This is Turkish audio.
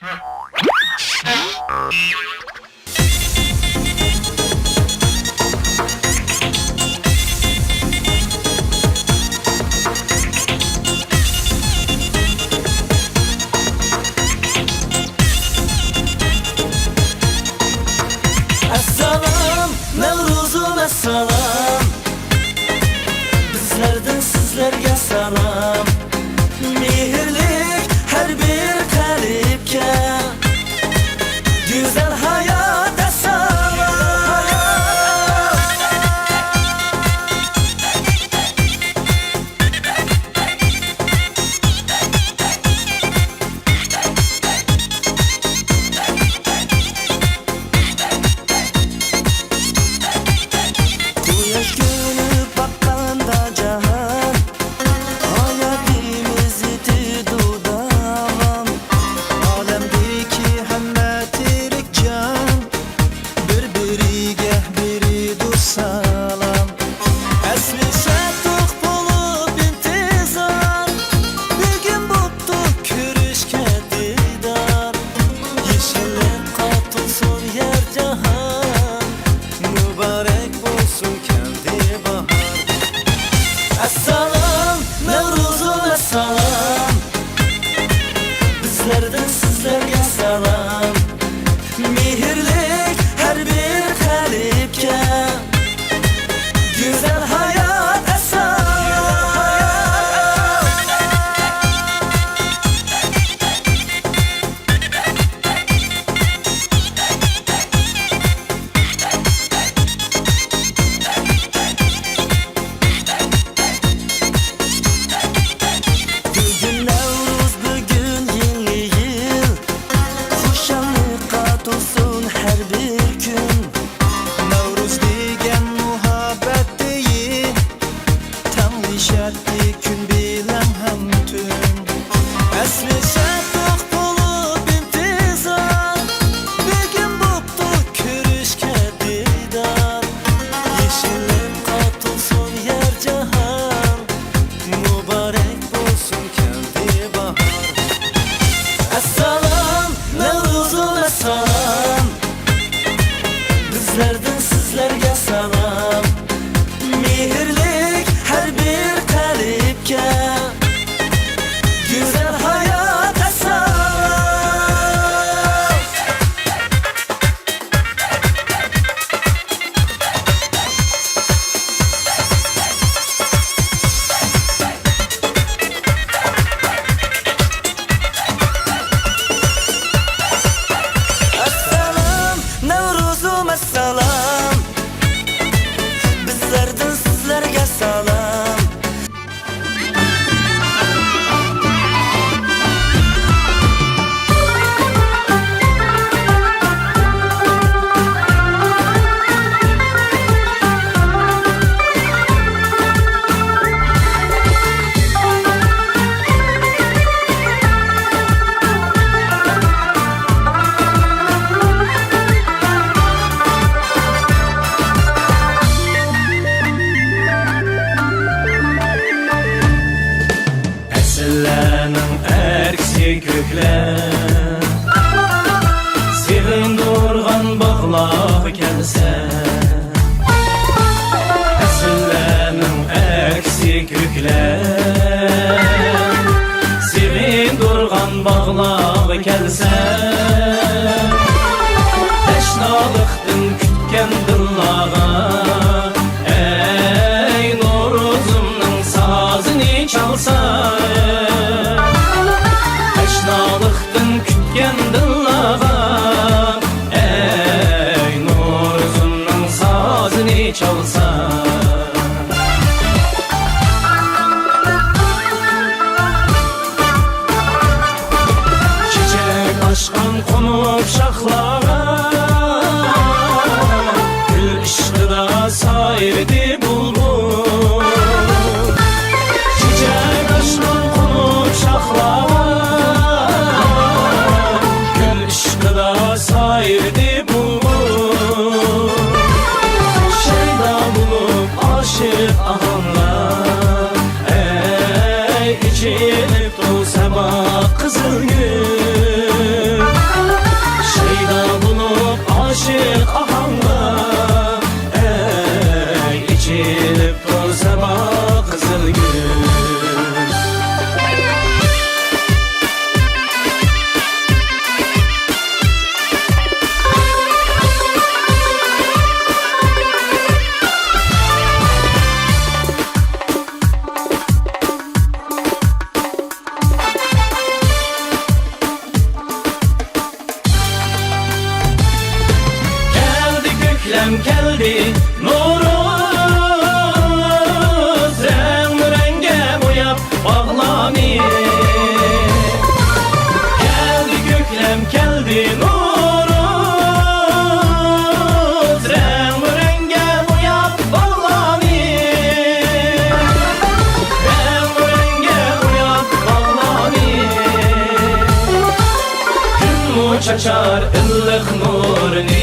Assalam, Nevruzum assalam. Bizlerden sizlerge salam. Mehirlik her bir kalipke, güzel hayata salam. Güneş günü bakkanda cahan, hayatimiz iti dudavam. Alemdeki hemme tirik can, birbiriga biri dur salam. Esli şatuk bulup intizar, bir gün buttu körüşke didar. Yeşillik katılsın yer cahan, mübarek bulsun kendi bahar. Assalam, Nevruzum assalam. Bizlerden sizlerge salam. Mehirlik her bir kalipke, güzel hayata salam. Bugün Nevruz, bugün yeni yıl, hoşanlıkka dolsun her bir gün. Nevruz degen muhabbet değil, tam nişatli gün bilen hem tüm. Esli şatuk bulup intizar, bir gün buptu körüşke didar. Yeşillik katılsın yer cahan, mübarek bulsun kendi bahar. Assalam, Nevruzum assalam. Bizlerden sizlerge salam. Mehirlik her bir kalipke, güzel hayata salam. Assalam, Nevruzum assalam. Bizlerden sizlerge salam. Əsrlərin əksi köklər, sevin durğan bağlar gəlsə. Əsrlərin əksi köklər, sevin durğan bağlar gəlsə. Təşnalıqdın kütkən dillağa, ey Noruzumның sazını çalsa. Təşnalıqdın kütkən dillağa, ey Noruzumның sazını çalsa. Çiçek açqan qonup şaxlara, gül işqıda sayırdı bulbul. Çiçek açqan qonup şaxlara, gül işqıda sayırdı bulbul. Şeyda bulup aşık ahanlar, ey içilip dur sabah kızıl gül. yüklem geldi Noruz renge boyap bağlani Geldi yüklem geldi Noruz renge boyap bağlani Renge boyap bağlani Gün mu çaçar ıllık nurni